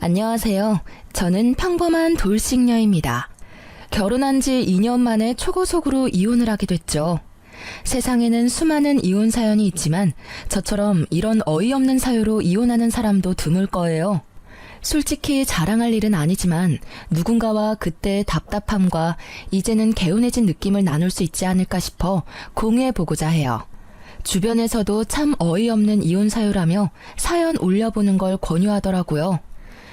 안녕하세요. 저는 평범한 돌싱녀입니다. 결혼한 지 2년 만에 초고속으로 이혼을 하게 됐죠. 세상에는 수많은 이혼 사연이 있지만 저처럼 이런 어이없는 사유로 이혼하는 사람도 드물 거예요. 솔직히 자랑할 일은 아니지만 누군가와 그때의 답답함과 이제는 개운해진 느낌을 나눌 수 있지 않을까 싶어 공유해보고자 해요. 주변에서도 참 어이없는 이혼 사유라며 사연 올려보는 걸 권유하더라고요.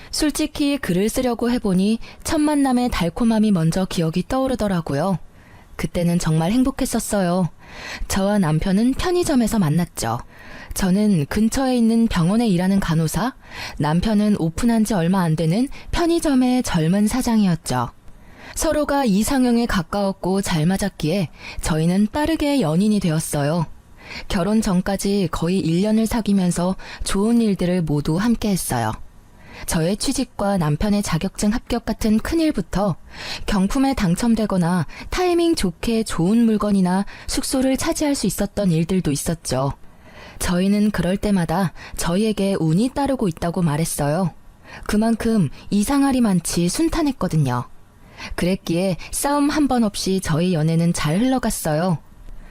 솔직히 글을 쓰려고 해보니 첫 만남의 달콤함이 먼저 기억이 떠오르더라고요. 그때는 정말 행복했었어요. 저와 남편은 편의점에서 만났죠. 저는 근처에 있는 병원에 일하는 간호사, 남편은 오픈한 지 얼마 안 되는 편의점의 젊은 사장이었죠. 서로가 이상형에 가까웠고 잘 맞았기에 저희는 빠르게 연인이 되었어요. 결혼 전까지 거의 1년을 사귀면서 좋은 일들을 모두 함께 했어요. 저의 취직과 남편의 자격증 합격 같은 큰일부터 경품에 당첨되거나 타이밍 좋게 좋은 물건이나 숙소를 차지할 수 있었던 일들도 있었죠. 저희는 그럴 때마다 저희에게 운이 따르고 있다고 말했어요. 그만큼 이상할이 많지 순탄했거든요. 그랬기에 싸움 한 번 없이 저희 연애는 잘 흘러갔어요.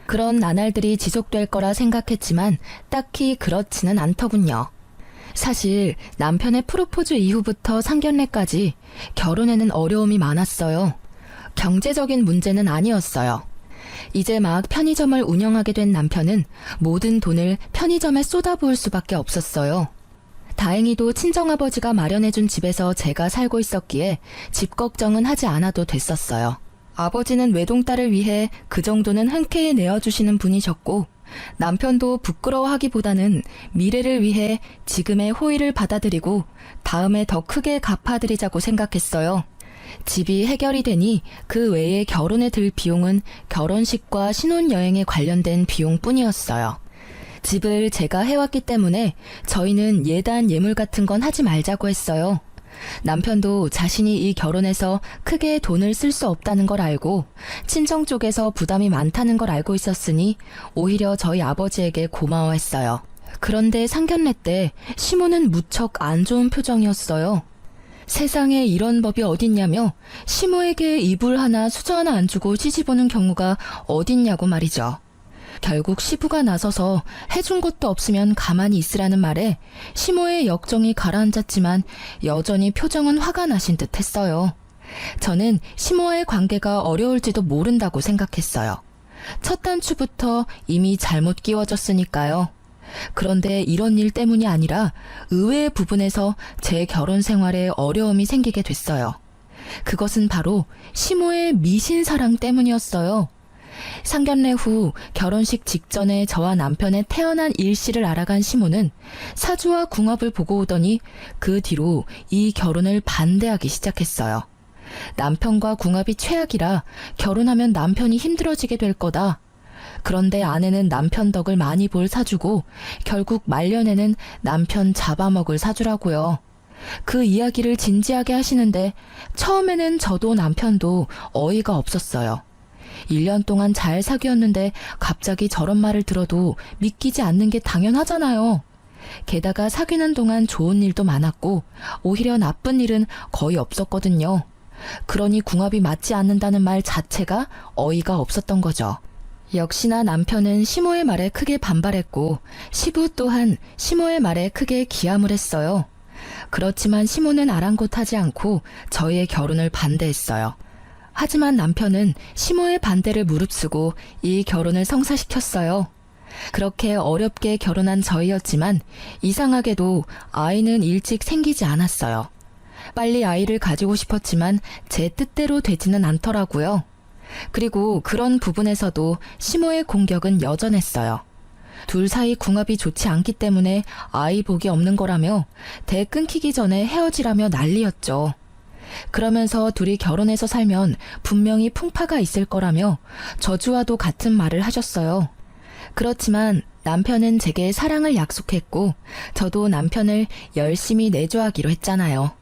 그런 나날들이 지속될 거라 생각했지만 딱히 그렇지는 않더군요. 사실 남편의 프로포즈 이후부터 상견례까지 결혼에는 어려움이 많았어요. 경제적인 문제는 아니었어요. 이제 막 편의점을 운영하게 된 남편은 모든 돈을 편의점에 쏟아부을 수밖에 없었어요. 다행히도 친정아버지가 마련해준 집에서 제가 살고 있었기에 집 걱정은 하지 않아도 됐었어요. 아버지는 외동딸을 위해 그 정도는 흔쾌히 내어주시는 분이셨고 남편도 부끄러워하기보다는 미래를 위해 지금의 호의를 받아들이고 다음에 더 크게 갚아드리자고 생각했어요. 집이 해결이 되니 그 외에 결혼에 들 비용은 결혼식과 신혼여행에 관련된 비용뿐이었어요. 집을 제가 해왔기 때문에 저희는 예단 예물 같은 건 하지 말자고 했어요. 남편도 자신이 이 결혼에서 크게 돈을 쓸 수 없다는 걸 알고 친정 쪽에서 부담이 많다는 걸 알고 있었으니 오히려 저희 아버지에게 고마워했어요. 그런데 상견례 때 시모는 무척 안 좋은 표정이었어요. 세상에 이런 법이 어딨냐며 시모에게 이불 하나 수저 하나 안 주고 시집오는 경우가 어딨냐고 말이죠. 결국 시부가 나서서 해준 것도 없으면 가만히 있으라는 말에 시모의 역정이 가라앉았지만 여전히 표정은 화가 나신 듯 했어요. 저는 시모의 관계가 어려울지도 모른다고 생각했어요. 첫 단추부터 이미 잘못 끼워졌으니까요. 그런데 이런 일 때문이 아니라 의외의 부분에서 제 결혼 생활에 어려움이 생기게 됐어요. 그것은 바로 시모의 미신사랑 때문이었어요. 상견례 후 결혼식 직전에 저와 남편의 태어난 일시를 알아간 시모는 사주와 궁합을 보고 오더니 그 뒤로 이 결혼을 반대하기 시작했어요. 남편과 궁합이 최악이라 결혼하면 남편이 힘들어지게 될 거다. 그런데 아내는 남편 덕을 많이 볼 사주고 결국 말년에는 남편 잡아먹을 사주라고요. 그 이야기를 진지하게 하시는데 처음에는 저도 남편도 어이가 없었어요. 1년 동안 잘 사귀었는데 갑자기 저런 말을 들어도 믿기지 않는 게 당연하잖아요. 게다가 사귀는 동안 좋은 일도 많았고 오히려 나쁜 일은 거의 없었거든요. 그러니 궁합이 맞지 않는다는 말 자체가 어이가 없었던 거죠. 역시나 남편은 시모의 말에 크게 반발했고 시부 또한 시모의 말에 크게 기함을 했어요. 그렇지만 시모는 아랑곳하지 않고 저희의 결혼을 반대했어요. 하지만 남편은 시모의 반대를 무릅쓰고 이 결혼을 성사시켰어요. 그렇게 어렵게 결혼한 저희였지만 이상하게도 아이는 일찍 생기지 않았어요. 빨리 아이를 가지고 싶었지만 제 뜻대로 되지는 않더라고요. 그리고 그런 부분에서도 시모의 공격은 여전했어요. 둘 사이 궁합이 좋지 않기 때문에 아이 복이 없는 거라며 대 끊기기 전에 헤어지라며 난리였죠. 그러면서 둘이 결혼해서 살면 분명히 풍파가 있을 거라며 저주와도 같은 말을 하셨어요. 그렇지만 남편은 제게 사랑을 약속했고 저도 남편을 열심히 내조하기로 했잖아요.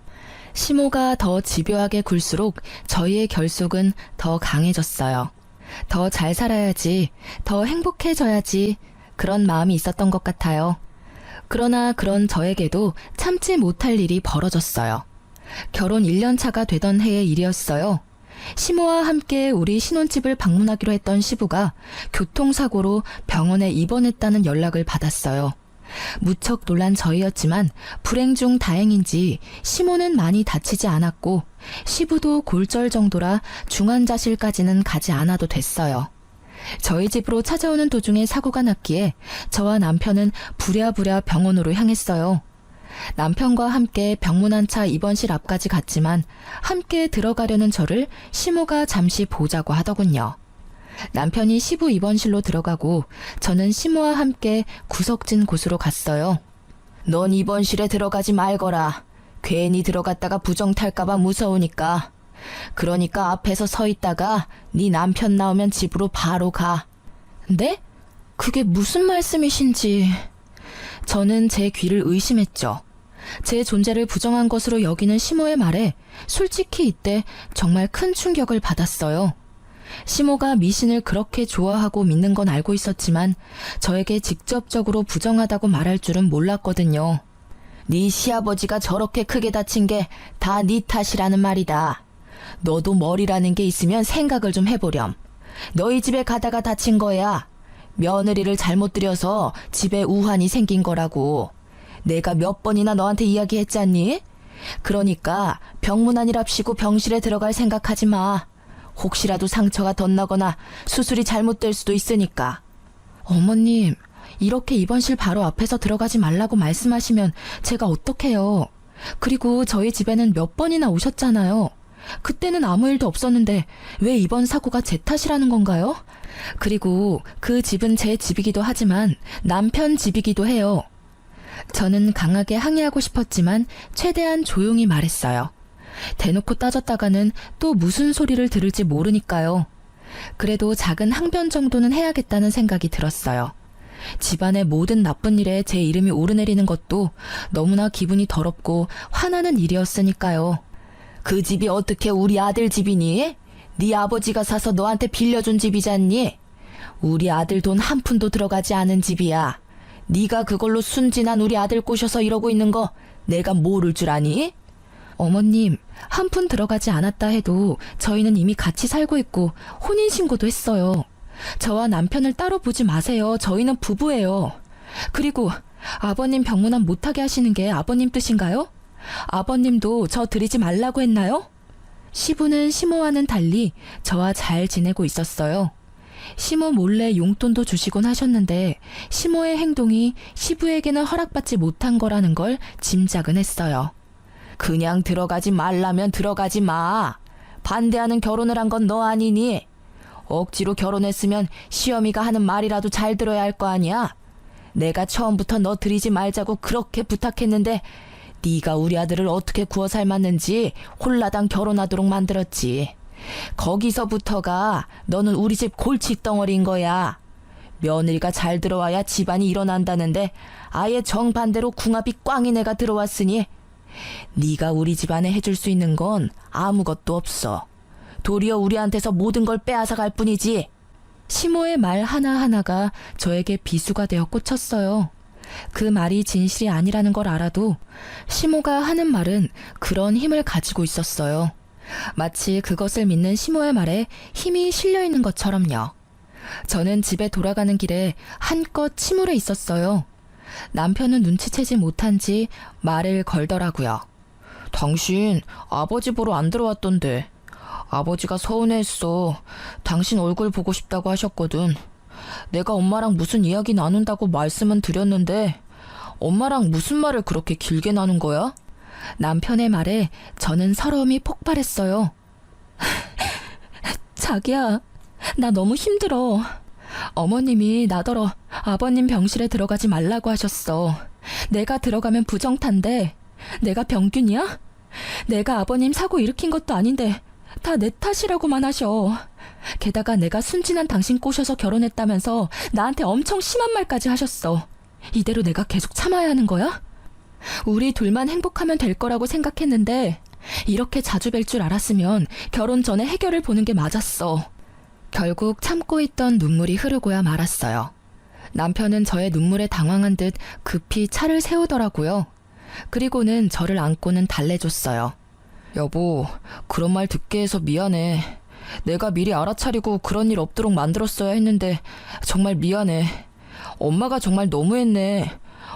시모가 더 집요하게 굴수록 저희의 결속은 더 강해졌어요. 더 잘 살아야지, 더 행복해져야지 그런 마음이 있었던 것 같아요. 그러나 그런 저에게도 참지 못할 일이 벌어졌어요. 결혼 1년 차가 되던 해의 일이었어요. 시모와 함께 우리 신혼집을 방문하기로 했던 시부가 교통사고로 병원에 입원했다는 연락을 받았어요. 무척 놀란 저희였지만 불행 중 다행인지 시모는 많이 다치지 않았고 시부도 골절 정도라 중환자실까지는 가지 않아도 됐어요. 저희 집으로 찾아오는 도중에 사고가 났기에 저와 남편은 부랴부랴 병원으로 향했어요. 남편과 함께 병문안차 입원실 앞까지 갔지만 함께 들어가려는 저를 시모가 잠시 보자고 하더군요. 남편이 시부 입원실로 들어가고 저는 시모와 함께 구석진 곳으로 갔어요. 넌 입원실에 들어가지 말거라. 괜히 들어갔다가 부정 탈까봐 무서우니까. 그러니까 앞에서 서 있다가 네 남편 나오면 집으로 바로 가. 네? 그게 무슨 말씀이신지. 저는 제 귀를 의심했죠. 제 존재를 부정한 것으로 여기는 시모의 말에 솔직히 이때 정말 큰 충격을 받았어요. 시모가 미신을 그렇게 좋아하고 믿는 건 알고 있었지만 저에게 직접적으로 부정하다고 말할 줄은 몰랐거든요. 네 시아버지가 저렇게 크게 다친 게 다 네 탓이라는 말이다. 너도 머리라는 게 있으면 생각을 좀 해보렴. 너희 집에 가다가 다친 거야. 며느리를 잘못 들여서 집에 우환이 생긴 거라고. 내가 몇 번이나 너한테 이야기했잖니? 그러니까 병문안이랍시고 병실에 들어갈 생각하지 마. 혹시라도 상처가 덧나거나 수술이 잘못될 수도 있으니까. 어머님, 이렇게 입원실 바로 앞에서 들어가지 말라고 말씀하시면 제가 어떡해요. 그리고 저희 집에는 몇 번이나 오셨잖아요. 그때는 아무 일도 없었는데 왜 이번 사고가 제 탓이라는 건가요? 그리고 그 집은 제 집이기도 하지만 남편 집이기도 해요. 저는 강하게 항의하고 싶었지만 최대한 조용히 말했어요. 대놓고 따졌다가는 또 무슨 소리를 들을지 모르니까요. 그래도 작은 항변 정도는 해야겠다는 생각이 들었어요. 집안의 모든 나쁜 일에 제 이름이 오르내리는 것도 너무나 기분이 더럽고 화나는 일이었으니까요. 그 집이 어떻게 우리 아들 집이니? 네 아버지가 사서 너한테 빌려준 집이잖니? 우리 아들 돈 한 푼도 들어가지 않은 집이야. 네가 그걸로 순진한 우리 아들 꼬셔서 이러고 있는 거 내가 모를 줄 아니? 어머님, 한 푼 들어가지 않았다 해도 저희는 이미 같이 살고 있고 혼인신고도 했어요. 저와 남편을 따로 보지 마세요. 저희는 부부예요. 그리고 아버님 병문안 못하게 하시는 게 아버님 뜻인가요? 아버님도 저 드리지 말라고 했나요? 시부는 시모와는 달리 저와 잘 지내고 있었어요. 시모 몰래 용돈도 주시곤 하셨는데 시모의 행동이 시부에게는 허락받지 못한 거라는 걸 짐작은 했어요. 그냥 들어가지 말라면 들어가지 마. 반대하는 결혼을 한 건 너 아니니? 억지로 결혼했으면 시어미가 하는 말이라도 잘 들어야 할 거 아니야? 내가 처음부터 너 들이지 말자고 그렇게 부탁했는데 네가 우리 아들을 어떻게 구워 삶았는지 홀라당 결혼하도록 만들었지. 거기서부터가 너는 우리 집 골칫덩어리인 거야. 며느리가 잘 들어와야 집안이 일어난다는데 아예 정반대로 궁합이 꽝인 애가 들어왔으니 네가 우리 집안에 해줄 수 있는 건 아무것도 없어. 도리어 우리한테서 모든 걸 빼앗아갈 뿐이지. 시모의 말 하나하나가 저에게 비수가 되어 꽂혔어요. 그 말이 진실이 아니라는 걸 알아도 시모가 하는 말은 그런 힘을 가지고 있었어요. 마치 그것을 믿는 시모의 말에 힘이 실려 있는 것처럼요. 저는 집에 돌아가는 길에 한껏 침울해 있었어요. 남편은 눈치채지 못한지 말을 걸더라고요. 당신 아버지 보러 안 들어왔던데. 아버지가 서운해했어. 당신 얼굴 보고 싶다고 하셨거든. 내가 엄마랑 무슨 이야기 나눈다고 말씀은 드렸는데 엄마랑 무슨 말을 그렇게 길게 나눈 거야? 남편의 말에 저는 서러움이 폭발했어요. 자기야, 나 너무 힘들어. 어머님이 나더러 아버님 병실에 들어가지 말라고 하셨어. 내가 들어가면 부정탄데 내가 병균이야? 내가 아버님 사고 일으킨 것도 아닌데 다 내 탓이라고만 하셔. 게다가 내가 순진한 당신 꼬셔서 결혼했다면서 나한테 엄청 심한 말까지 하셨어. 이대로 내가 계속 참아야 하는 거야? 우리 둘만 행복하면 될 거라고 생각했는데 이렇게 자주 뵐 줄 알았으면 결혼 전에 해결을 보는 게 맞았어. 결국 참고 있던 눈물이 흐르고야 말았어요. 남편은 저의 눈물에 당황한 듯 급히 차를 세우더라고요. 그리고는 저를 안고는 달래줬어요. 여보, 그런 말 듣게 해서 미안해. 내가 미리 알아차리고 그런 일 없도록 만들었어야 했는데 정말 미안해. 엄마가 정말 너무했네.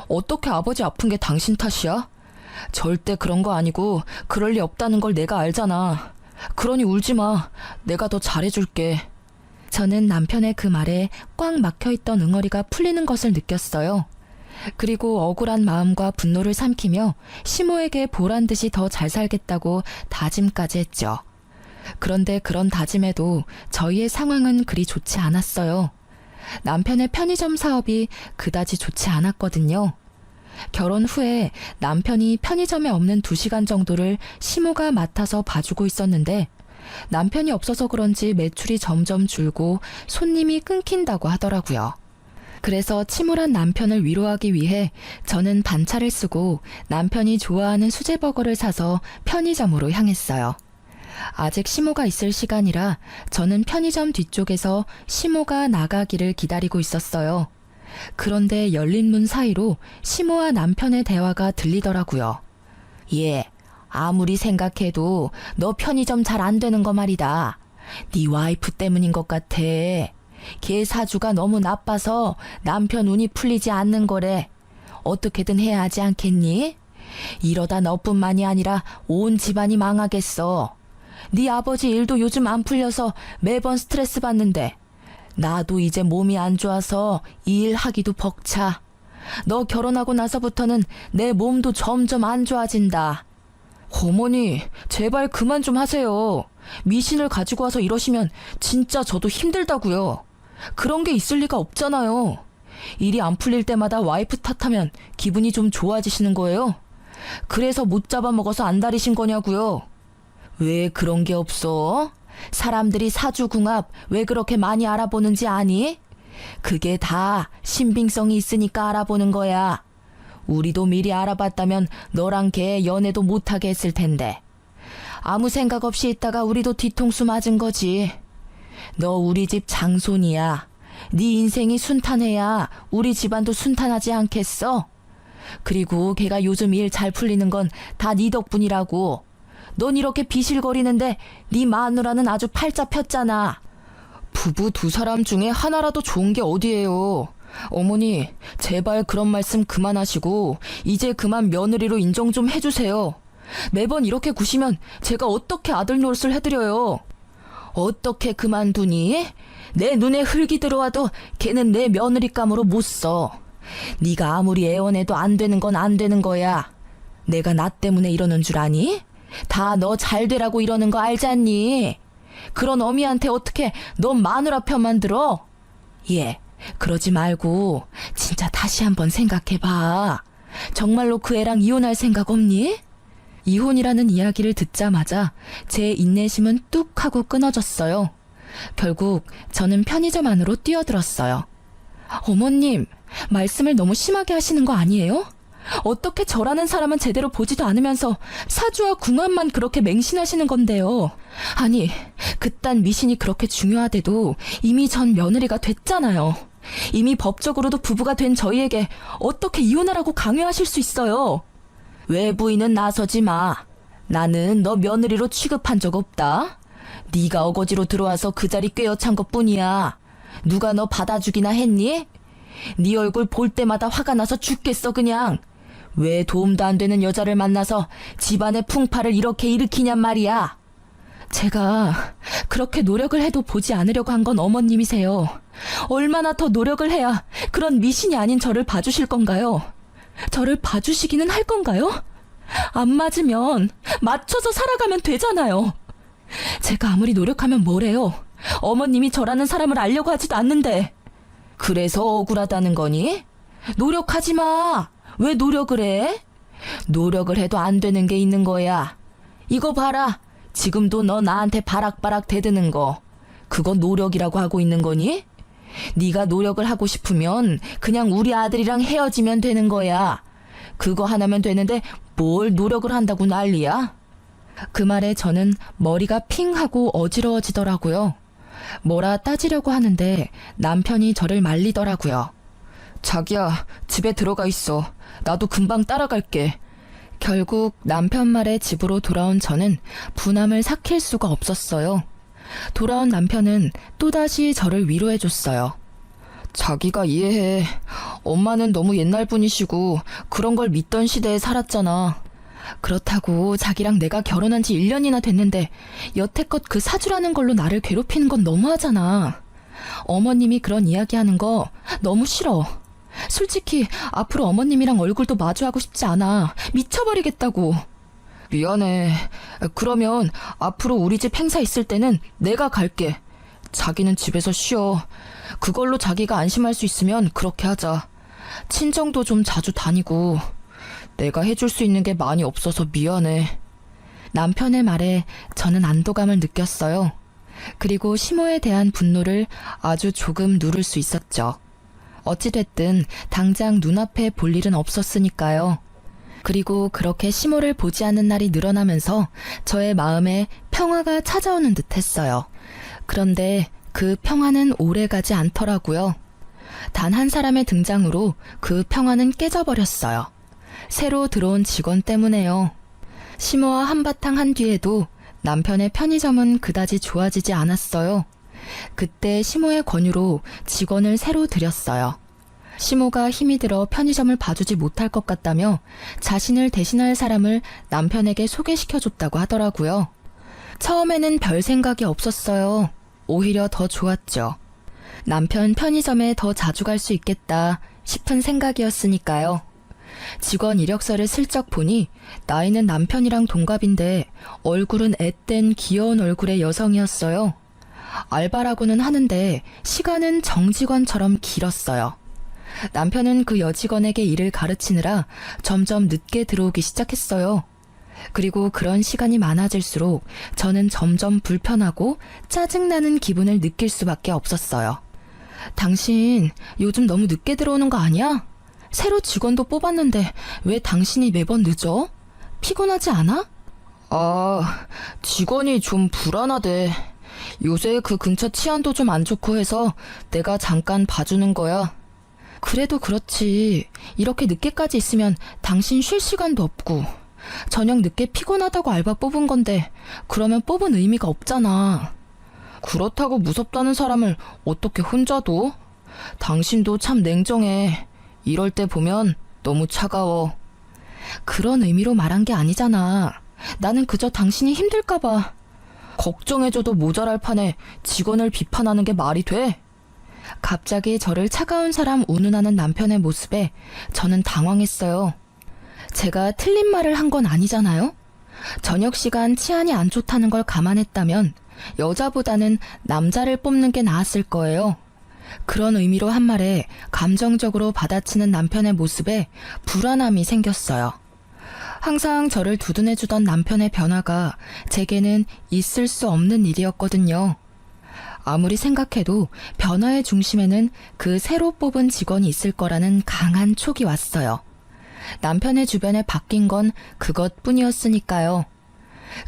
어떻게 아버지 아픈 게 당신 탓이야? 절대 그런 거 아니고 그럴 리 없다는 걸 내가 알잖아. 그러니 울지 마. 내가 더 잘해줄게. 저는 남편의 그 말에 꽉 막혀있던 응어리가 풀리는 것을 느꼈어요. 그리고 억울한 마음과 분노를 삼키며 시모에게 보란 듯이 더 잘 살겠다고 다짐까지 했죠. 그런데 그런 다짐에도 저희의 상황은 그리 좋지 않았어요. 남편의 편의점 사업이 그다지 좋지 않았거든요. 결혼 후에 남편이 편의점에 없는 2시간 정도를 시모가 맡아서 봐주고 있었는데 남편이 없어서 그런지 매출이 점점 줄고 손님이 끊긴다고 하더라고요. 그래서 침울한 남편을 위로하기 위해 저는 반차를 쓰고 남편이 좋아하는 수제버거를 사서 편의점으로 향했어요. 아직 시모가 있을 시간이라 저는 편의점 뒤쪽에서 시모가 나가기를 기다리고 있었어요. 그런데 열린 문 사이로 시모와 남편의 대화가 들리더라고요. 예, 아무리 생각해도 너 편의점 잘 안 되는 거 말이다. 네 와이프 때문인 것 같아. 걔 사주가 너무 나빠서 남편 운이 풀리지 않는 거래. 어떻게든 해야 하지 않겠니? 이러다 너뿐만이 아니라 온 집안이 망하겠어. 네 아버지 일도 요즘 안 풀려서 매번 스트레스 받는데 나도 이제 몸이 안 좋아서 이 일 하기도 벅차. 너 결혼하고 나서부터는 내 몸도 점점 안 좋아진다. 어머니, 제발 그만 좀 하세요. 미신을 가지고 와서 이러시면 진짜 저도 힘들다고요. 그런 게 있을 리가 없잖아요. 일이 안 풀릴 때마다 와이프 탓하면 기분이 좀 좋아지시는 거예요? 그래서 못 잡아먹어서 안달이신 거냐고요. 왜 그런 게 없어? 사람들이 사주궁합 왜 그렇게 많이 알아보는지 아니? 그게 다 신빙성이 있으니까 알아보는 거야. 우리도 미리 알아봤다면 너랑 걔 연애도 못하게 했을 텐데. 아무 생각 없이 있다가 우리도 뒤통수 맞은 거지. 너 우리 집 장손이야. 네 인생이 순탄해야 우리 집안도 순탄하지 않겠어? 그리고 걔가 요즘 일 잘 풀리는 건 다 네 덕분이라고. 넌 이렇게 비실거리는데 네 마누라는 아주 팔자 폈잖아. 부부 2사람 중에 하나라도 좋은 게 어디예요. 어머니, 제발 그런 말씀 그만하시고 이제 그만 며느리로 인정 좀 해주세요. 매번 이렇게 구시면 제가 어떻게 아들 노릇을 해드려요. 어떻게 그만두니? 내 눈에 흙이 들어와도 걔는 내 며느리감으로 못 써. 네가 아무리 애원해도 안 되는 건 안 되는 거야. 내가 나 때문에 이러는 줄 아니? 다 너 잘 되라고 이러는 거 알잖니? 그런 어미한테 어떻게 너 마누라 편만 들어? 예, 그러지 말고 진짜 다시 한번 생각해봐. 정말로 그 애랑 이혼할 생각 없니? 이혼이라는 이야기를 듣자마자 제 인내심은 뚝 하고 끊어졌어요. 결국 저는 편의점 안으로 뛰어들었어요. 어머님, 말씀을 너무 심하게 하시는 거 아니에요? 어떻게 저라는 사람은 제대로 보지도 않으면서 사주와 궁합만 그렇게 맹신하시는 건데요. 아니, 그딴 미신이 그렇게 중요하대도 이미 전 며느리가 됐잖아요. 이미 법적으로도 부부가 된 저희에게 어떻게 이혼하라고 강요하실 수 있어요. 외부인은 나서지 마. 나는 너 며느리로 취급한 적 없다. 네가 어거지로 들어와서 그 자리 꿰어찬 것뿐이야. 누가 너 받아주기나 했니? 네 얼굴 볼 때마다 화가 나서 죽겠어 그냥. 왜 도움도 안 되는 여자를 만나서 집안의 풍파를 이렇게 일으키냔 말이야. 제가 그렇게 노력을 해도 보지 않으려고 한 건 어머님이세요. 얼마나 더 노력을 해야 그런 미신이 아닌 저를 봐주실 건가요? 저를 봐주시기는 할 건가요? 안 맞으면 맞춰서 살아가면 되잖아요. 제가 아무리 노력하면 뭐래요? 어머님이 저라는 사람을 알려고 하지도 않는데. 그래서 억울하다는 거니? 노력하지 마. 왜 노력을 해? 노력을 해도 안 되는 게 있는 거야. 이거 봐라. 지금도 너 나한테 바락바락 대드는 거. 그거 노력이라고 하고 있는 거니? 네가 노력을 하고 싶으면 그냥 우리 아들이랑 헤어지면 되는 거야. 그거 하나면 되는데 뭘 노력을 한다고 난리야? 그 말에 저는 머리가 핑하고 어지러워지더라고요. 뭐라 따지려고 하는데 남편이 저를 말리더라고요. 자기야, 집에 들어가 있어. 나도 금방 따라갈게. 결국 남편 말에 집으로 돌아온 저는 분함을 삭힐 수가 없었어요. 돌아온 남편은 또다시 저를 위로해줬어요. 자기가 이해해. 엄마는 너무 옛날 분이시고 그런 걸 믿던 시대에 살았잖아. 그렇다고 자기랑 내가 결혼한 지 1년이나 됐는데 여태껏 그 사주라는 걸로 나를 괴롭히는 건 너무하잖아. 어머님이 그런 이야기하는 거 너무 싫어. 솔직히 앞으로 어머님이랑 얼굴도 마주하고 싶지 않아. 미쳐버리겠다고. 미안해. 그러면 앞으로 우리 집 행사 있을 때는 내가 갈게. 자기는 집에서 쉬어. 그걸로 자기가 안심할 수 있으면 그렇게 하자. 친정도 좀 자주 다니고. 내가 해줄 수 있는 게 많이 없어서 미안해. 남편의 말에 저는 안도감을 느꼈어요. 그리고 시모에 대한 분노를 아주 조금 누를 수 있었죠. 어찌됐든 당장 눈앞에 볼 일은 없었으니까요. 그리고 그렇게 시모를 보지 않는 날이 늘어나면서 저의 마음에 평화가 찾아오는 듯 했어요. 그런데 그 평화는 오래가지 않더라고요. 단 한 사람의 등장으로 그 평화는 깨져버렸어요. 새로 들어온 직원 때문에요. 시모와 한바탕 한 뒤에도 남편의 편의점은 그다지 좋아지지 않았어요. 그때 시모의 권유로 직원을 새로 들였어요. 시모가 힘이 들어 편의점을 봐주지 못할 것 같다며 자신을 대신할 사람을 남편에게 소개시켜줬다고 하더라고요. 처음에는 별 생각이 없었어요. 오히려 더 좋았죠. 남편 편의점에 더 자주 갈 수 있겠다 싶은 생각이었으니까요. 직원 이력서를 슬쩍 보니 나이는 남편이랑 동갑인데 얼굴은 앳된 귀여운 얼굴의 여성이었어요. 알바라고는 하는데 시간은 정직원처럼 길었어요. 남편은 그 여직원에게 일을 가르치느라 점점 늦게 들어오기 시작했어요. 그리고 그런 시간이 많아질수록 저는 점점 불편하고 짜증나는 기분을 느낄 수밖에 없었어요. 당신 요즘 너무 늦게 들어오는 거 아니야? 새로 직원도 뽑았는데 왜 당신이 매번 늦어? 피곤하지 않아? 직원이 좀 불안하대. 요새 그 근처 치안도 좀 안 좋고 해서 내가 잠깐 봐주는 거야. 그래도 그렇지. 이렇게 늦게까지 있으면 당신 쉴 시간도 없고. 저녁 늦게 피곤하다고 알바 뽑은 건데 그러면 뽑은 의미가 없잖아. 그렇다고 무섭다는 사람을 어떻게 혼자 둬? 당신도 참 냉정해. 이럴 때 보면 너무 차가워. 그런 의미로 말한 게 아니잖아. 나는 그저 당신이 힘들까봐. 걱정해줘도 모자랄 판에 직원을 비판하는 게 말이 돼? 갑자기 저를 차가운 사람 운운하는 남편의 모습에 저는 당황했어요. 제가 틀린 말을 한 건 아니잖아요? 저녁 시간 치안이 안 좋다는 걸 감안했다면 여자보다는 남자를 뽑는 게 나았을 거예요. 그런 의미로 한 말에 감정적으로 받아치는 남편의 모습에 불안함이 생겼어요. 항상 저를 두둔해주던 남편의 변화가 제게는 있을 수 없는 일이었거든요. 아무리 생각해도 변화의 중심에는 그 새로 뽑은 직원이 있을 거라는 강한 촉이 왔어요. 남편의 주변에 바뀐 건 그것뿐이었으니까요.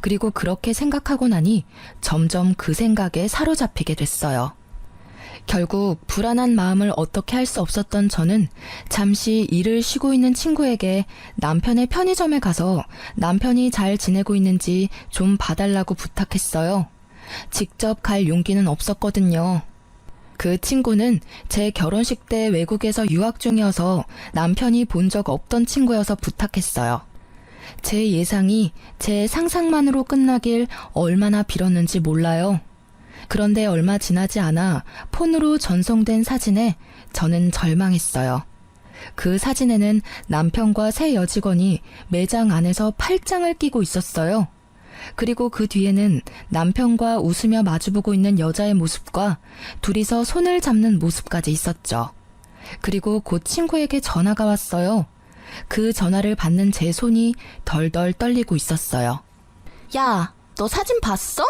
그리고 그렇게 생각하고 나니 점점 그 생각에 사로잡히게 됐어요. 결국 불안한 마음을 어떻게 할 수 없었던 저는 잠시 일을 쉬고 있는 친구에게 남편의 편의점에 가서 남편이 잘 지내고 있는지 좀 봐달라고 부탁했어요. 직접 갈 용기는 없었거든요. 그 친구는 제 결혼식 때 외국에서 유학 중이어서 남편이 본 적 없던 친구여서 부탁했어요. 제 예상이 제 상상만으로 끝나길 얼마나 빌었는지 몰라요. 그런데 얼마 지나지 않아 폰으로 전송된 사진에 저는 절망했어요. 그 사진에는 남편과 새 여직원이 매장 안에서 팔짱을 끼고 있었어요. 그리고 그 뒤에는 남편과 웃으며 마주보고 있는 여자의 모습과 둘이서 손을 잡는 모습까지 있었죠. 그리고 곧 친구에게 전화가 왔어요. 그 전화를 받는 제 손이 덜덜 떨리고 있었어요. 야, 너 사진 봤어?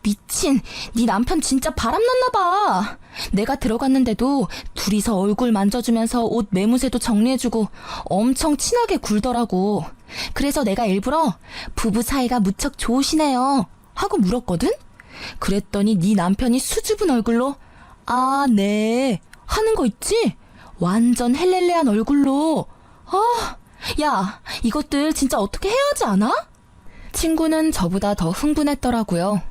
미친, 네 남편 진짜 바람났나 봐. 내가 들어갔는데도 둘이서 얼굴 만져주면서 옷 매무새도 정리해주고 엄청 친하게 굴더라고. 그래서 내가 일부러 부부 사이가 무척 좋으시네요 하고 물었거든? 그랬더니 네 남편이 수줍은 얼굴로 아, 네 하는 거 있지? 완전 헬렐레한 얼굴로. 야, 이것들 진짜 어떻게 해야 하지 않아? 친구는 저보다 더 흥분했더라고요.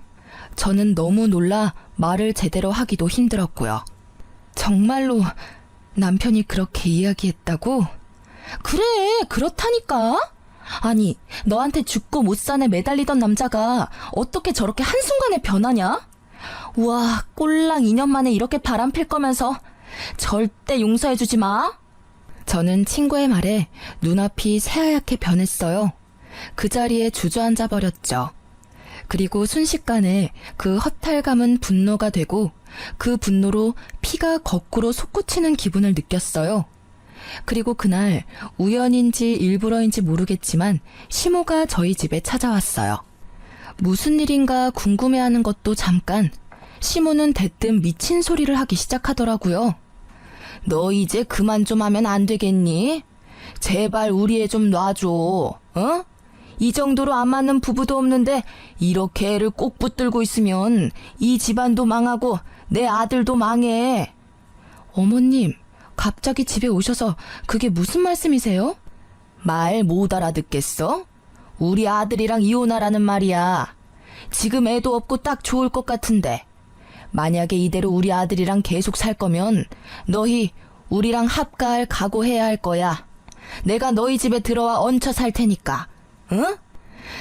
저는 너무 놀라 말을 제대로 하기도 힘들었고요. 정말로 남편이 그렇게 이야기했다고? 그래, 그렇다니까. 아니, 너한테 죽고 못 산에 매달리던 남자가 어떻게 저렇게 한순간에 변하냐? 우와, 꼴랑 2년 만에 이렇게 바람필 거면서 절대 용서해주지 마. 저는 친구의 말에 눈앞이 새하얗게 변했어요. 그 자리에 주저앉아 버렸죠. 그리고 순식간에 그 허탈감은 분노가 되고 그 분노로 피가 거꾸로 솟구치는 기분을 느꼈어요. 그리고 그날 우연인지 일부러인지 모르겠지만 시모가 저희 집에 찾아왔어요. 무슨 일인가 궁금해하는 것도 잠깐, 시모는 대뜸 미친 소리를 하기 시작하더라고요. 너 이제 그만 좀 하면 안 되겠니? 제발 우리 애 좀 놔줘. 어? 이 정도로 안 맞는 부부도 없는데 이렇게 애를 꼭 붙들고 있으면 이 집안도 망하고 내 아들도 망해. 어머님, 갑자기 집에 오셔서 그게 무슨 말씀이세요? 말 못 알아듣겠어? 우리 아들이랑 이혼하라는 말이야. 지금 애도 없고 딱 좋을 것 같은데. 만약에 이대로 우리 아들이랑 계속 살 거면 너희 우리랑 합가할 각오해야 할 거야. 내가 너희 집에 들어와 얹혀 살 테니까. 응?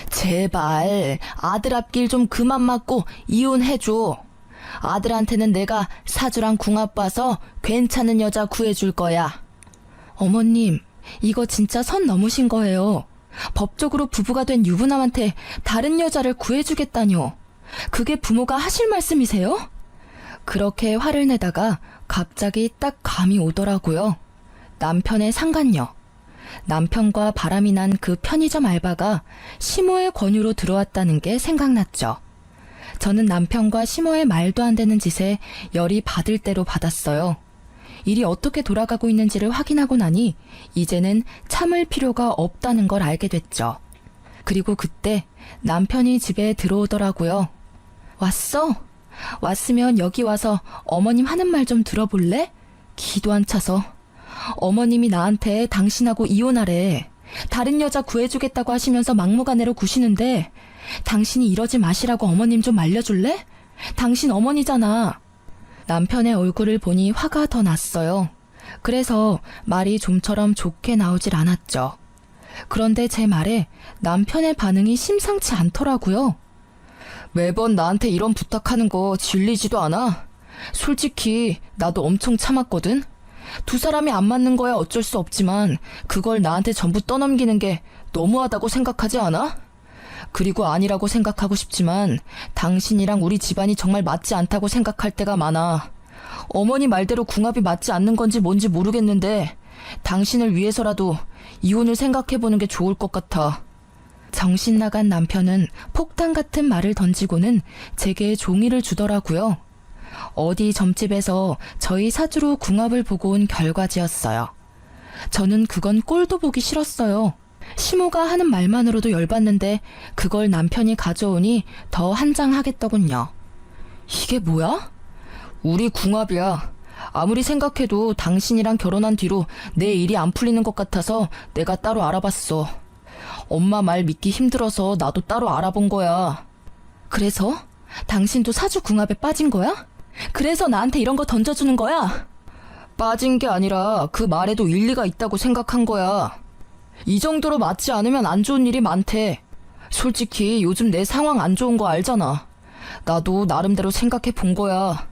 제발 아들 앞길 좀 그만 맞고 이혼해줘. 아들한테는 내가 사주랑 궁합 봐서 괜찮은 여자 구해줄 거야. 어머님, 이거 진짜 선 넘으신 거예요. 법적으로 부부가 된 유부남한테 다른 여자를 구해주겠다뇨. 그게 부모가 하실 말씀이세요? 그렇게 화를 내다가 갑자기 딱 감이 오더라고요. 남편의 상간녀. 남편과 바람이 난 그 편의점 알바가 시모의 권유로 들어왔다는 게 생각났죠. 저는 남편과 시모의 말도 안 되는 짓에 열이 받을 대로 받았어요. 일이 어떻게 돌아가고 있는지를 확인하고 나니 이제는 참을 필요가 없다는 걸 알게 됐죠. 그리고 그때 남편이 집에 들어오더라고요. 왔어? 왔으면 여기 와서 어머님 하는 말 좀 들어볼래? 기도 안 차서. 어머님이 나한테 당신하고 이혼하래. 다른 여자 구해주겠다고 하시면서 막무가내로 구시는데 당신이 이러지 마시라고 어머님 좀 말려줄래? 당신 어머니잖아. 남편의 얼굴을 보니 화가 더 났어요. 그래서 말이 좀처럼 좋게 나오질 않았죠. 그런데 제 말에 남편의 반응이 심상치 않더라고요. 매번 나한테 이런 부탁하는 거 질리지도 않아? 솔직히 나도 엄청 참았거든? 두 사람이 안 맞는 거야 어쩔 수 없지만 그걸 나한테 전부 떠넘기는 게 너무하다고 생각하지 않아? 그리고 아니라고 생각하고 싶지만 당신이랑 우리 집안이 정말 맞지 않다고 생각할 때가 많아. 어머니 말대로 궁합이 맞지 않는 건지 뭔지 모르겠는데 당신을 위해서라도 이혼을 생각해보는 게 좋을 것 같아. 정신 나간 남편은 폭탄 같은 말을 던지고는 제게 종이를 주더라고요. 어디 점집에서 저희 사주로 궁합을 보고 온 결과지였어요. 저는 그건 꼴도 보기 싫었어요. 시모가 하는 말만으로도 열받는데 그걸 남편이 가져오니 더 한장하겠더군요. 이게 뭐야? 우리 궁합이야. 아무리 생각해도 당신이랑 결혼한 뒤로 내 일이 안 풀리는 것 같아서 내가 따로 알아봤어. 엄마 말 믿기 힘들어서 나도 따로 알아본 거야. 그래서? 당신도 사주 궁합에 빠진 거야? 그래서 나한테 이런 거 던져주는 거야? 빠진 게 아니라 그 말에도 일리가 있다고 생각한 거야. 이 정도로 맞지 않으면 안 좋은 일이 많대. 솔직히 요즘 내 상황 안 좋은 거 알잖아. 나도 나름대로 생각해 본 거야.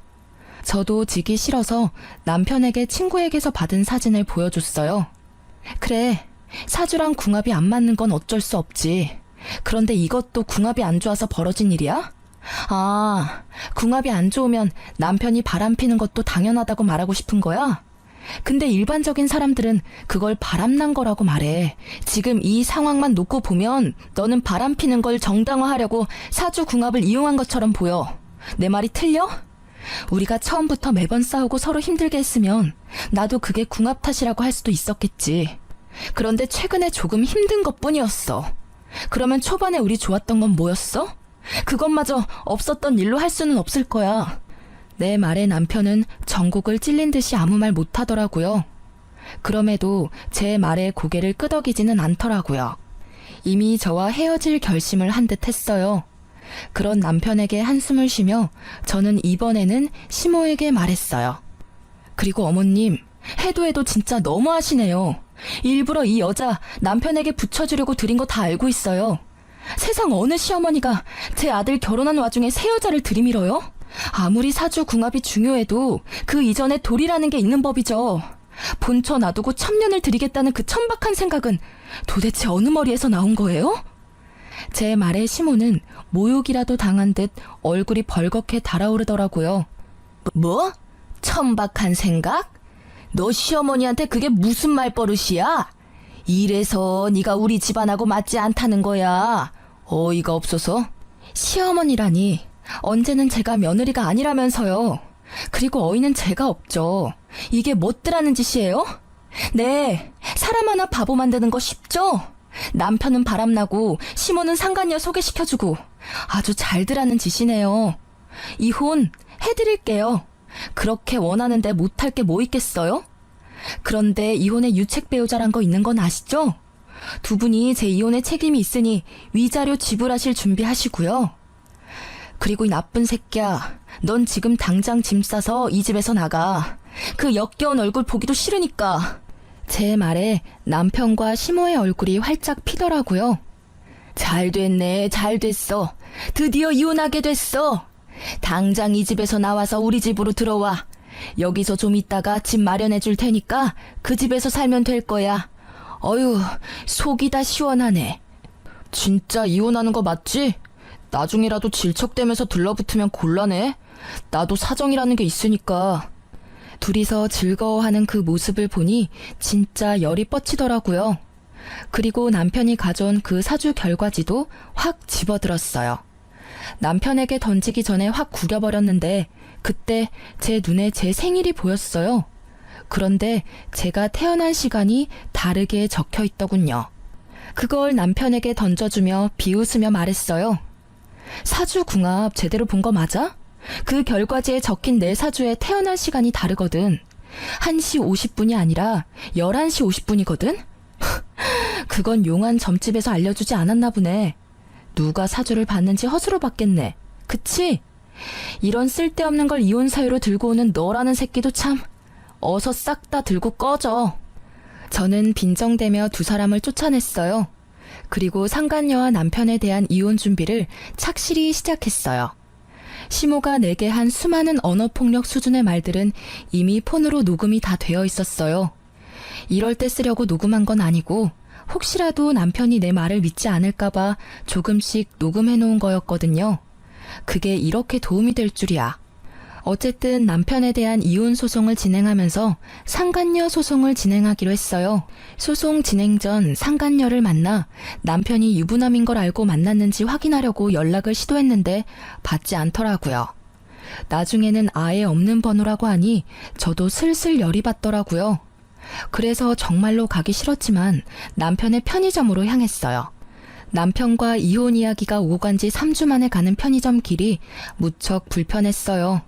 저도 지기 싫어서 남편에게 친구에게서 받은 사진을 보여줬어요. 그래, 사주랑 궁합이 안 맞는 건 어쩔 수 없지. 그런데 이것도 궁합이 안 좋아서 벌어진 일이야? 아, 궁합이 안 좋으면 남편이 바람피는 것도 당연하다고 말하고 싶은 거야? 근데 일반적인 사람들은 그걸 바람난 거라고 말해. 지금 이 상황만 놓고 보면 너는 바람피는 걸 정당화하려고 사주 궁합을 이용한 것처럼 보여. 내 말이 틀려? 우리가 처음부터 매번 싸우고 서로 힘들게 했으면 나도 그게 궁합 탓이라고 할 수도 있었겠지. 그런데 최근에 조금 힘든 것뿐이었어. 그러면 초반에 우리 좋았던 건 뭐였어? 그것마저 없었던 일로 할 수는 없을 거야. 내 말에 남편은 전곡을 찔린 듯이 아무 말 못하더라고요. 그럼에도 제 말에 고개를 끄덕이지는 않더라고요. 이미 저와 헤어질 결심을 한 듯 했어요. 그런 남편에게 한숨을 쉬며 저는 이번에는 시모에게 말했어요. 그리고 어머님, 해도 해도 진짜 너무하시네요. 일부러 이 여자 남편에게 붙여주려고 드린 거 다 알고 있어요. 세상 어느 시어머니가 제 아들 결혼한 와중에 새 여자를 들이밀어요? 아무리 사주 궁합이 중요해도 그 이전에 돌이라는 게 있는 법이죠. 본처 놔두고 천년을 드리겠다는 그 천박한 생각은 도대체 어느 머리에서 나온 거예요? 제 말에 시모는 모욕이라도 당한 듯 얼굴이 벌겋게 달아오르더라고요. 뭐? 천박한 생각? 너 시어머니한테 그게 무슨 말버릇이야? 이래서 네가 우리 집안하고 맞지 않다는 거야. 어이가 없어서. 시어머니라니, 언제는 제가 며느리가 아니라면서요. 그리고 어이는 제가 없죠. 이게 못들하는 짓이에요? 네, 사람 하나 바보 만드는 거 쉽죠? 남편은 바람나고 시모는 상간녀 소개시켜주고 아주 잘들하는 짓이네요. 이혼 해드릴게요. 그렇게 원하는데 못할 게 뭐 있겠어요? 그런데 이혼에 유책 배우자란 거 있는 건 아시죠? 두 분이 제 이혼에 책임이 있으니 위자료 지불하실 준비하시고요. 그리고 이 나쁜 새끼야, 넌 지금 당장 짐 싸서 이 집에서 나가. 그 역겨운 얼굴 보기도 싫으니까. 제 말에 남편과 시모의 얼굴이 활짝 피더라고요. 잘 됐네, 잘 됐어. 드디어 이혼하게 됐어. 당장 이 집에서 나와서 우리 집으로 들어와. 여기서 좀 있다가 집 마련해 줄 테니까 그 집에서 살면 될 거야. 어휴, 속이 다 시원하네. 진짜 이혼하는 거 맞지? 나중이라도 질척대면서 들러붙으면 곤란해. 나도 사정이라는 게 있으니까. 둘이서 즐거워하는 그 모습을 보니 진짜 열이 뻗치더라고요. 그리고 남편이 가져온 그 사주 결과지도 확 집어들었어요. 남편에게 던지기 전에 확 구겨버렸는데 그때 제 눈에 제 생일이 보였어요. 그런데 제가 태어난 시간이 다르게 적혀 있더군요. 그걸 남편에게 던져주며 비웃으며 말했어요. 사주 궁합 제대로 본 거 맞아? 그 결과지에 적힌 내 사주에 태어난 시간이 다르거든. 1시 50분이 아니라 11시 50분이거든? 그건 용한 점집에서 알려주지 않았나 보네. 누가 사주를 봤는지 허수로 봤겠네. 그치? 이런 쓸데없는 걸 이혼 사유로 들고 오는 너라는 새끼도 참. 어서 싹 다 들고 꺼져. 저는 빈정대며 두 사람을 쫓아냈어요. 그리고 상간녀와 남편에 대한 이혼 준비를 착실히 시작했어요. 시모가 내게 한 수많은 언어폭력 수준의 말들은 이미 폰으로 녹음이 다 되어 있었어요. 이럴 때 쓰려고 녹음한 건 아니고 혹시라도 남편이 내 말을 믿지 않을까봐 조금씩 녹음해 놓은 거였거든요. 그게 이렇게 도움이 될 줄이야. 어쨌든 남편에 대한 이혼 소송을 진행하면서 상간녀 소송을 진행하기로 했어요. 소송 진행 전 상간녀를 만나 남편이 유부남인 걸 알고 만났는지 확인하려고 연락을 시도했는데 받지 않더라고요. 나중에는 아예 없는 번호라고 하니 저도 슬슬 열이 받더라고요. 그래서 정말로 가기 싫었지만 남편의 편의점으로 향했어요. 남편과 이혼 이야기가 오고 간 지 3주 만에 가는 편의점 길이 무척 불편했어요.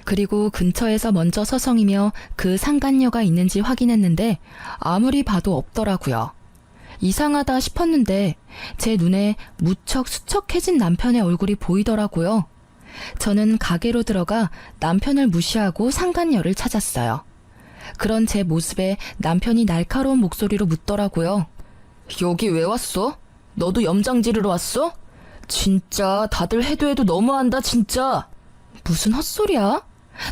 그리고 근처에서 먼저 서성이며 그 상간녀가 있는지 확인했는데 아무리 봐도 없더라고요. 이상하다 싶었는데 제 눈에 무척 수척해진 남편의 얼굴이 보이더라고요. 저는 가게로 들어가 남편을 무시하고 상간녀를 찾았어요. 그런 제 모습에 남편이 날카로운 목소리로 묻더라고요. 여기 왜 왔어? 너도 염장 지르러 왔어? 진짜 다들 해도 해도 너무한다 진짜. 무슨 헛소리야?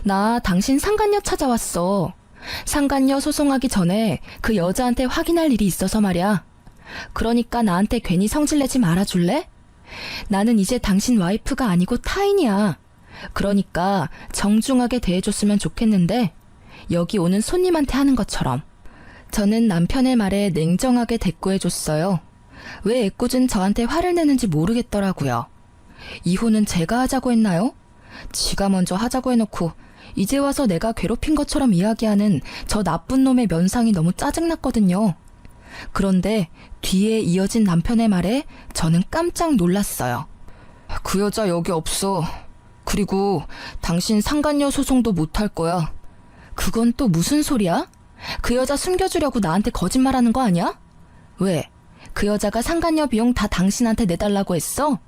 나 당신 상간녀 찾아왔어. 상간녀 소송하기 전에 그 여자한테 확인할 일이 있어서 말이야. 그러니까 나한테 괜히 성질내지 말아줄래? 나는 이제 당신 와이프가 아니고 타인이야. 그러니까 정중하게 대해줬으면 좋겠는데 여기 오는 손님한테 하는 것처럼. 저는 남편의 말에 냉정하게 대꾸해줬어요. 왜 애꿎은 저한테 화를 내는지 모르겠더라고요. 이혼은 제가 하자고 했나요? 지가 먼저 하자고 해놓고 이제 와서 내가 괴롭힌 것처럼 이야기하는 저 나쁜 놈의 면상이 너무 짜증났거든요. 그런데 뒤에 이어진 남편의 말에 저는 깜짝 놀랐어요. 그 여자 여기 없어. 그리고 당신 상간녀 소송도 못할 거야. 그건 또 무슨 소리야? 그 여자 숨겨주려고 나한테 거짓말하는 거 아니야? 왜? 그 여자가 상간녀 비용 다 당신한테 내달라고 했어?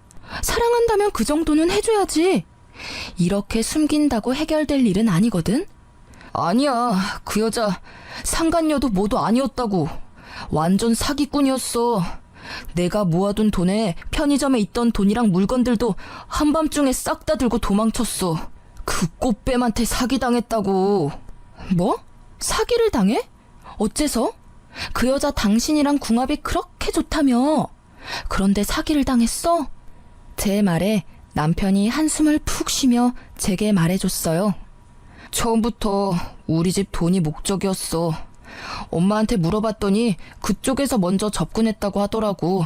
사랑한다면 그 정도는 해줘야지. 이렇게 숨긴다고 해결될 일은 아니거든? 아니야, 그 여자 상간녀도 뭐도 아니었다고. 완전 사기꾼이었어. 내가 모아둔 돈에 편의점에 있던 돈이랑 물건들도 한밤중에 싹 다 들고 도망쳤어. 그 꽃뱀한테 사기당했다고. 뭐? 사기를 당해? 어째서? 그 여자 당신이랑 궁합이 그렇게 좋다며. 그런데 사기를 당했어? 제 말에 남편이 한숨을 푹 쉬며 제게 말해줬어요. 처음부터 우리 집 돈이 목적이었어. 엄마한테 물어봤더니 그쪽에서 먼저 접근했다고 하더라고.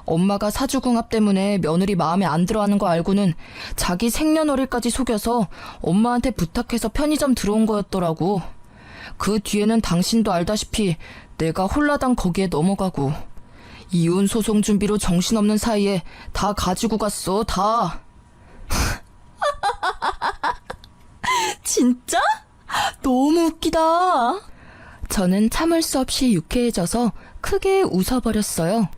엄마가 사주궁합 때문에 며느리 마음에 안 들어하는 거 알고는 자기 생년월일까지 속여서 엄마한테 부탁해서 편의점 들어온 거였더라고. 그 뒤에는 당신도 알다시피 내가 홀라당 거기에 넘어가고 이혼 소송 준비로 정신없는 사이에 다 가지고 갔어, 다. 진짜? 너무 웃기다. 저는 참을 수 없이 유쾌해져서 크게 웃어버렸어요.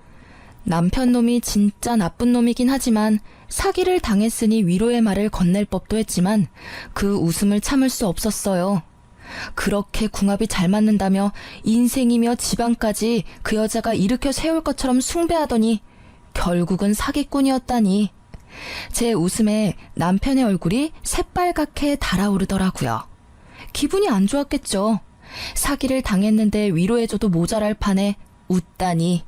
남편 놈이 진짜 나쁜 놈이긴 하지만 사기를 당했으니 위로의 말을 건넬 법도 했지만 그 웃음을 참을 수 없었어요. 그렇게 궁합이 잘 맞는다며 인생이며 집안까지 그 여자가 일으켜 세울 것처럼 숭배하더니 결국은 사기꾼이었다니. 제 웃음에 남편의 얼굴이 새빨갛게 달아오르더라고요. 기분이 안 좋았겠죠. 사기를 당했는데 위로해줘도 모자랄 판에 웃다니.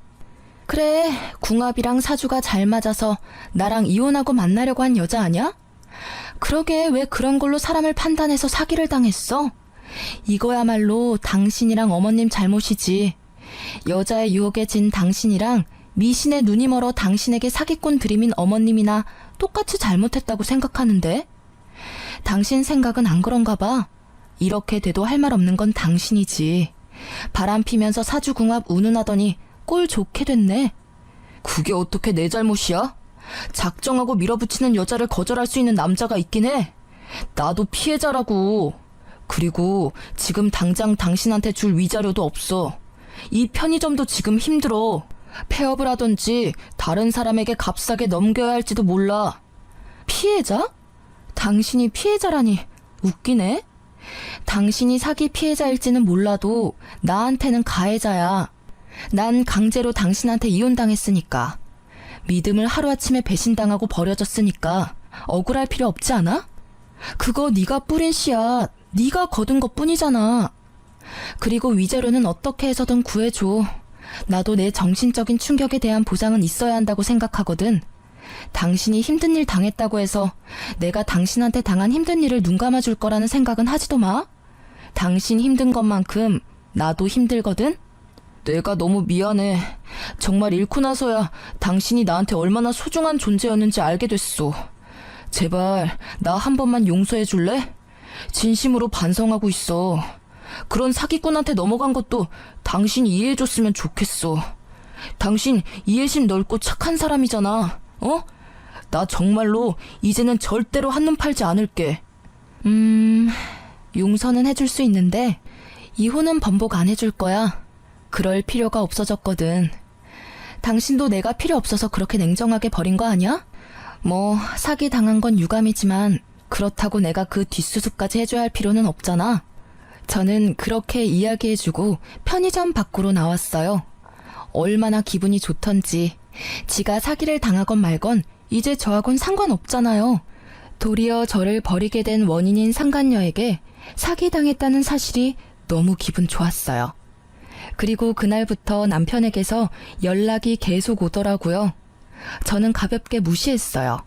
그래, 궁합이랑 사주가 잘 맞아서 나랑 이혼하고 만나려고 한 여자 아냐? 그러게 왜 그런 걸로 사람을 판단해서 사기를 당했어? 이거야말로 당신이랑 어머님 잘못이지. 여자의 유혹에 진 당신이랑 미신의 눈이 멀어 당신에게 사기꾼 들이민 어머님이나 똑같이 잘못했다고 생각하는데? 당신 생각은 안 그런가 봐. 이렇게 돼도 할 말 없는 건 당신이지. 바람 피면서 사주궁합 운운하더니 꼴 좋게 됐네. 그게 어떻게 내 잘못이야? 작정하고 밀어붙이는 여자를 거절할 수 있는 남자가 있긴 해. 나도 피해자라고. 그리고 지금 당장 당신한테 줄 위자료도 없어. 이 편의점도 지금 힘들어. 폐업을 하던지 다른 사람에게 값싸게 넘겨야 할지도 몰라. 피해자? 당신이 피해자라니 웃기네. 당신이 사기 피해자일지는 몰라도 나한테는 가해자야. 난 강제로 당신한테 이혼당했으니까. 믿음을 하루아침에 배신당하고 버려졌으니까 억울할 필요 없지 않아? 그거 네가 뿌린 씨앗, 네가 거둔 것뿐이잖아. 그리고 위자료는 어떻게 해서든 구해줘. 나도 내 정신적인 충격에 대한 보상은 있어야 한다고 생각하거든. 당신이 힘든 일 당했다고 해서 내가 당신한테 당한 힘든 일을 눈 감아줄 거라는 생각은 하지도 마. 당신 힘든 것만큼 나도 힘들거든. 내가 너무 미안해. 정말 잃고 나서야 당신이 나한테 얼마나 소중한 존재였는지 알게 됐어. 제발 나 한 번만 용서해 줄래? 진심으로 반성하고 있어. 그런 사기꾼한테 넘어간 것도 당신이 이해해줬으면 좋겠어. 당신 이해심 넓고 착한 사람이잖아. 어? 나 정말로 이제는 절대로 한눈 팔지 않을게. 용서는 해줄 수 있는데 이혼은 번복 안 해줄 거야. 그럴 필요가 없어졌거든. 당신도 내가 필요 없어서 그렇게 냉정하게 버린 거 아니야? 뭐 사기 당한 건 유감이지만 그렇다고 내가 그 뒷수습까지 해줘야 할 필요는 없잖아. 저는 그렇게 이야기해주고 편의점 밖으로 나왔어요. 얼마나 기분이 좋던지. 지가 사기를 당하건 말건 이제 저하고는 상관없잖아요. 도리어 저를 버리게 된 원인인 상간녀에게 사기당했다는 사실이 너무 기분 좋았어요. 그리고 그날부터 남편에게서 연락이 계속 오더라고요. 저는 가볍게 무시했어요.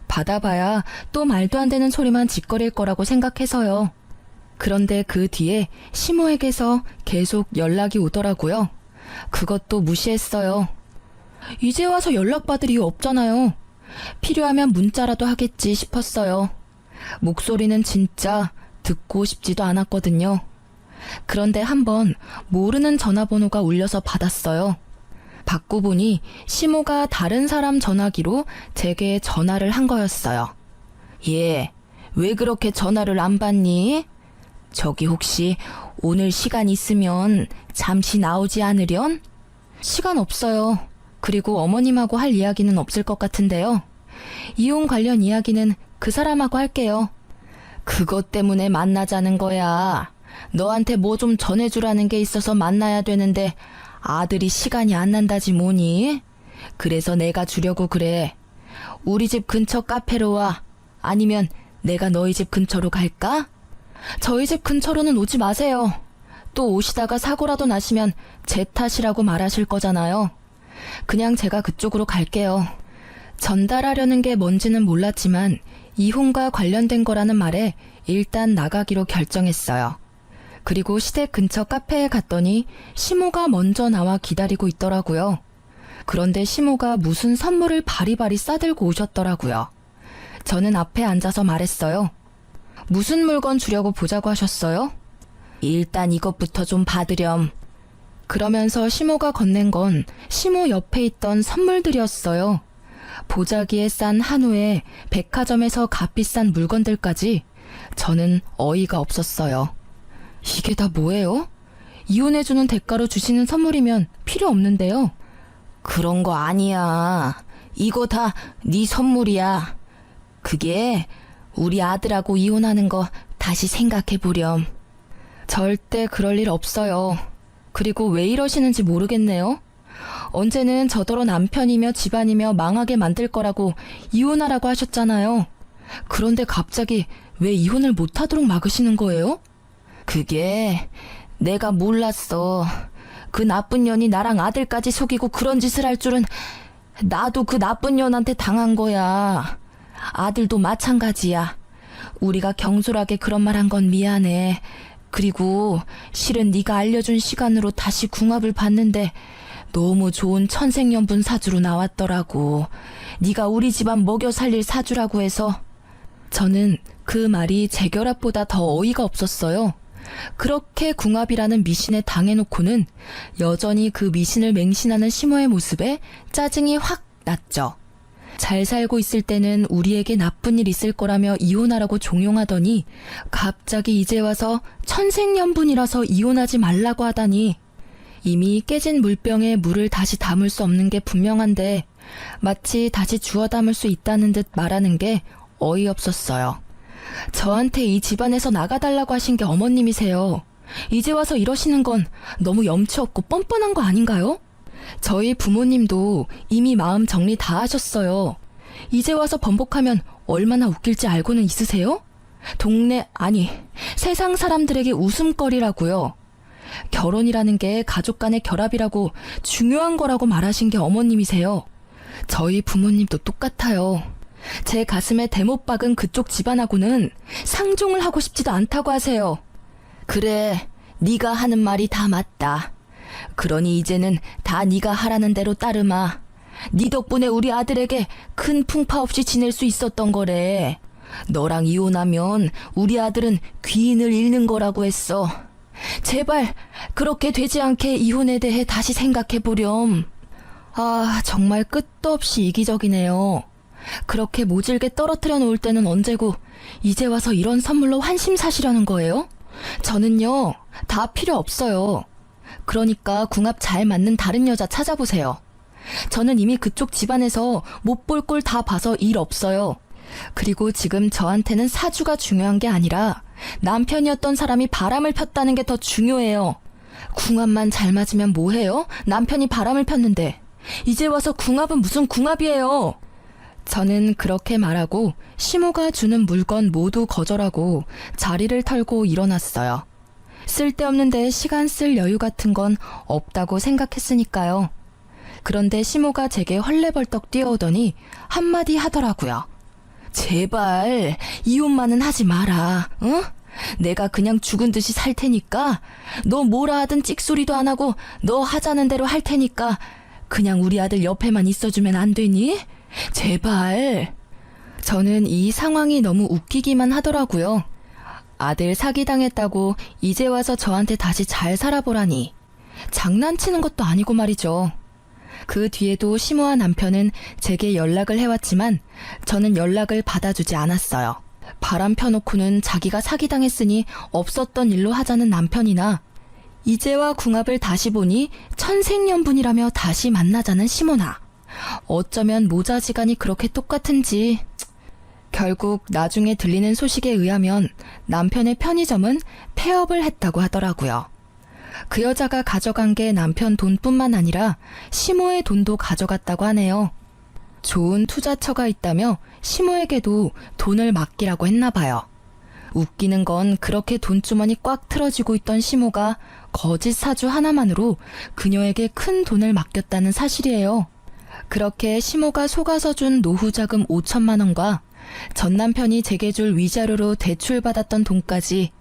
받아봐야 또 말도 안 되는 소리만 짓거릴 거라고 생각해서요. 그런데 그 뒤에 시모에게서 계속 연락이 오더라고요. 그것도 무시했어요. 이제 와서 연락받을 이유 없잖아요. 필요하면 문자라도 하겠지 싶었어요. 목소리는 진짜 듣고 싶지도 않았거든요. 그런데 한번 모르는 전화번호가 울려서 받았어요. 받고 보니 시모가 다른 사람 전화기로 제게 전화를 한 거였어요. 얘, 왜 그렇게 전화를 안 받니? 저기 혹시 오늘 시간 있으면 잠시 나오지 않으련? 시간 없어요. 그리고 어머님하고 할 이야기는 없을 것 같은데요. 이혼 관련 이야기는 그 사람하고 할게요. 그것 때문에 만나자는 거야. 너한테 뭐 좀 전해주라는 게 있어서 만나야 되는데 아들이 시간이 안 난다지 뭐니? 그래서 내가 주려고 그래. 우리 집 근처 카페로 와. 아니면 내가 너희 집 근처로 갈까? 저희 집 근처로는 오지 마세요. 또 오시다가 사고라도 나시면 제 탓이라고 말하실 거잖아요. 그냥 제가 그쪽으로 갈게요. 전달하려는 게 뭔지는 몰랐지만 이혼과 관련된 거라는 말에 일단 나가기로 결정했어요. 그리고 시댁 근처 카페에 갔더니 시모가 먼저 나와 기다리고 있더라고요. 그런데 시모가 무슨 선물을 바리바리 싸들고 오셨더라고요. 저는 앞에 앉아서 말했어요. 무슨 물건 주려고 보자고 하셨어요? 일단 이것부터 좀 받으렴. 그러면서 시모가 건넨 건 시모 옆에 있던 선물들이었어요. 보자기에 싼 한우에 백화점에서 값비싼 물건들까지. 저는 어이가 없었어요. 이게 다 뭐예요? 이혼해주는 대가로 주시는 선물이면 필요 없는데요. 그런 거 아니야. 이거 다 네 선물이야. 그게 우리 아들하고 이혼하는 거 다시 생각해 보렴. 절대 그럴 일 없어요. 그리고 왜 이러시는지 모르겠네요. 언제는 저더러 남편이며 집안이며 망하게 만들 거라고 이혼하라고 하셨잖아요. 그런데 갑자기 왜 이혼을 못하도록 막으시는 거예요? 그게 내가 몰랐어. 그 나쁜 년이 나랑 아들까지 속이고 그런 짓을 할 줄은. 나도 그 나쁜 년한테 당한 거야. 아들도 마찬가지야. 우리가 경솔하게 그런 말 한 건 미안해. 그리고 실은 네가 알려준 시간으로 다시 궁합을 봤는데 너무 좋은 천생연분 사주로 나왔더라고. 네가 우리 집안 먹여 살릴 사주라고 해서. 저는 그 말이 재결합보다 더 어이가 없었어요. 그렇게 궁합이라는 미신에 당해놓고는 여전히 그 미신을 맹신하는 시모의 모습에 짜증이 확 났죠. 잘 살고 있을 때는 우리에게 나쁜 일 있을 거라며 이혼하라고 종용하더니 갑자기 이제 와서 천생연분이라서 이혼하지 말라고 하다니. 이미 깨진 물병에 물을 다시 담을 수 없는 게 분명한데 마치 다시 주워 담을 수 있다는 듯 말하는 게 어이없었어요. 저한테 이 집안에서 나가달라고 하신 게 어머님이세요. 이제 와서 이러시는 건 너무 염치 없고 뻔뻔한 거 아닌가요? 저희 부모님도 이미 마음 정리 다 하셨어요. 이제 와서 번복하면 얼마나 웃길지 알고는 있으세요? 동네, 아니, 세상 사람들에게 웃음거리라고요. 결혼이라는 게 가족 간의 결합이라고 중요한 거라고 말하신 게 어머님이세요. 저희 부모님도 똑같아요. 제 가슴에 대못 박은 그쪽 집안하고는 상종을 하고 싶지도 않다고 하세요. 그래, 네가 하는 말이 다 맞다. 그러니 이제는 다 네가 하라는 대로 따르마. 네 덕분에 우리 아들에게 큰 풍파 없이 지낼 수 있었던 거래. 너랑 이혼하면 우리 아들은 귀인을 잃는 거라고 했어. 제발 그렇게 되지 않게 이혼에 대해 다시 생각해 보렴. 아, 정말 끝도 없이 이기적이네요. 그렇게 모질게 떨어뜨려 놓을 때는 언제고 이제 와서 이런 선물로 환심 사시려는 거예요? 저는요, 다 필요 없어요. 그러니까 궁합 잘 맞는 다른 여자 찾아보세요. 저는 이미 그쪽 집안에서 못 볼 꼴 다 봐서 일 없어요. 그리고 지금 저한테는 사주가 중요한 게 아니라 남편이었던 사람이 바람을 폈다는 게 더 중요해요. 궁합만 잘 맞으면 뭐해요? 남편이 바람을 폈는데. 이제 와서 궁합은 무슨 궁합이에요? 저는 그렇게 말하고 시모가 주는 물건 모두 거절하고 자리를 털고 일어났어요. 쓸데없는데 시간 쓸 여유 같은 건 없다고 생각했으니까요. 그런데 시모가 제게 헐레벌떡 뛰어오더니 한마디 하더라고요. 제발 이혼만은 하지 마라. 응? 내가 그냥 죽은 듯이 살 테니까 너 뭐라 하든 찍소리도 안 하고 너 하자는 대로 할 테니까 그냥 우리 아들 옆에만 있어주면 안 되니? 제발. 저는 이 상황이 너무 웃기기만 하더라고요. 아들 사기당했다고 이제 와서 저한테 다시 잘 살아보라니. 장난치는 것도 아니고 말이죠. 그 뒤에도 시모와 남편은 제게 연락을 해왔지만 저는 연락을 받아주지 않았어요. 바람 펴놓고는 자기가 사기당했으니 없었던 일로 하자는 남편이나 이제와 궁합을 다시 보니 천생연분이라며 다시 만나자는 시모나. 어쩌면 모자지간이 그렇게 똑같은지. 결국 나중에 들리는 소식에 의하면 남편의 편의점은 폐업을 했다고 하더라고요. 그 여자가 가져간 게 남편 돈뿐만 아니라 시모의 돈도 가져갔다고 하네요. 좋은 투자처가 있다며 시모에게도 돈을 맡기라고 했나 봐요. 웃기는 건 그렇게 돈주머니 꽉 틀어지고 있던 시모가 거짓 사주 하나만으로 그녀에게 큰 돈을 맡겼다는 사실이에요. 그렇게 시모가 속아서 준 노후자금 5천만 원과 전 남편이 제게 줄 위자료로 대출받았던 돈까지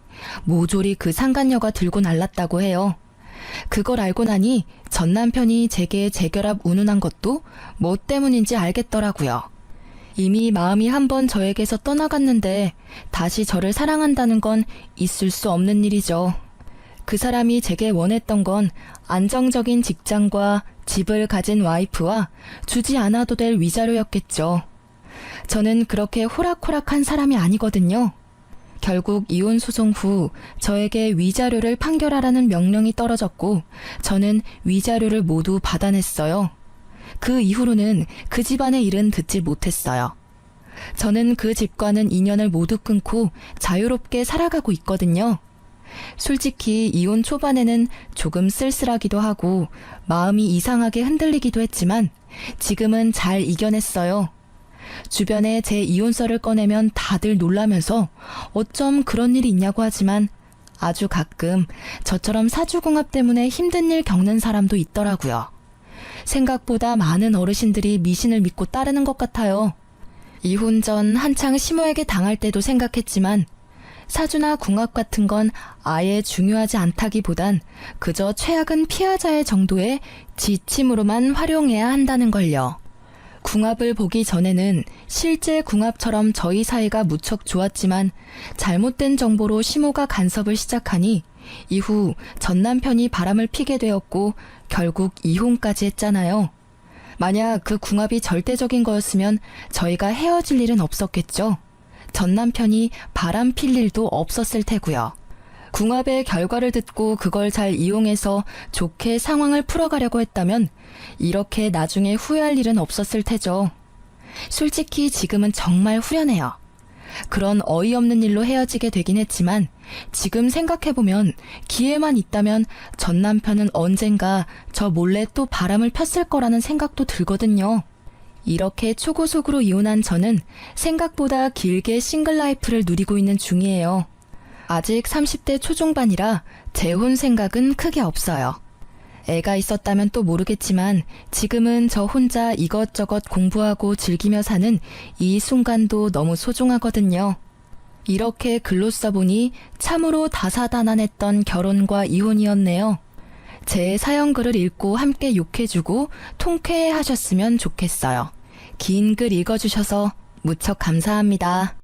모조리 그 상간녀가 들고 날랐다고 해요. 그걸 알고 나니 전 남편이 제게 재결합 운운한 것도 뭐 때문인지 알겠더라고요. 이미 마음이 한번 저에게서 떠나갔는데 다시 저를 사랑한다는 건 있을 수 없는 일이죠. 그 사람이 제게 원했던 건 안정적인 직장과 집을 가진 와이프와 주지 않아도 될 위자료였겠죠. 저는 그렇게 호락호락한 사람이 아니거든요. 결국 이혼 소송 후 저에게 위자료를 판결하라는 명령이 떨어졌고 저는 위자료를 모두 받아냈어요. 그 이후로는 그 집안의 일은 듣지 못했어요. 저는 그 집과는 인연을 모두 끊고 자유롭게 살아가고 있거든요. 솔직히 이혼 초반에는 조금 쓸쓸하기도 하고 마음이 이상하게 흔들리기도 했지만 지금은 잘 이겨냈어요. 주변에 제 이혼설을 꺼내면 다들 놀라면서 어쩜 그런 일이 있냐고 하지만 아주 가끔 저처럼 사주궁합 때문에 힘든 일 겪는 사람도 있더라고요. 생각보다 많은 어르신들이 미신을 믿고 따르는 것 같아요. 이혼 전 한창 시모에게 당할 때도 생각했지만 사주나 궁합 같은 건 아예 중요하지 않다기보단 그저 최악은 피하자의 정도의 지침으로만 활용해야 한다는 걸요. 궁합을 보기 전에는 실제 궁합처럼 저희 사이가 무척 좋았지만 잘못된 정보로 시모가 간섭을 시작하니 이후 전 남편이 바람을 피게 되었고 결국 이혼까지 했잖아요. 만약 그 궁합이 절대적인 거였으면 저희가 헤어질 일은 없었겠죠. 전 남편이 바람 필 일도 없었을 테고요. 궁합의 결과를 듣고 그걸 잘 이용해서 좋게 상황을 풀어가려고 했다면 이렇게 나중에 후회할 일은 없었을 테죠. 솔직히 지금은 정말 후련해요. 그런 어이없는 일로 헤어지게 되긴 했지만 지금 생각해보면 기회만 있다면 전 남편은 언젠가 저 몰래 또 바람을 폈을 거라는 생각도 들거든요. 이렇게 초고속으로 이혼한 저는 생각보다 길게 싱글 라이프를 누리고 있는 중이에요. 아직 30대 초중반이라 재혼 생각은 크게 없어요. 애가 있었다면 또 모르겠지만 지금은 저 혼자 이것저것 공부하고 즐기며 사는 이 순간도 너무 소중하거든요. 이렇게 글로 써보니 참으로 다사다난했던 결혼과 이혼이었네요. 제 사연글을 읽고 함께 욕해주고 통쾌해하셨으면 좋겠어요. 긴 글 읽어주셔서 무척 감사합니다.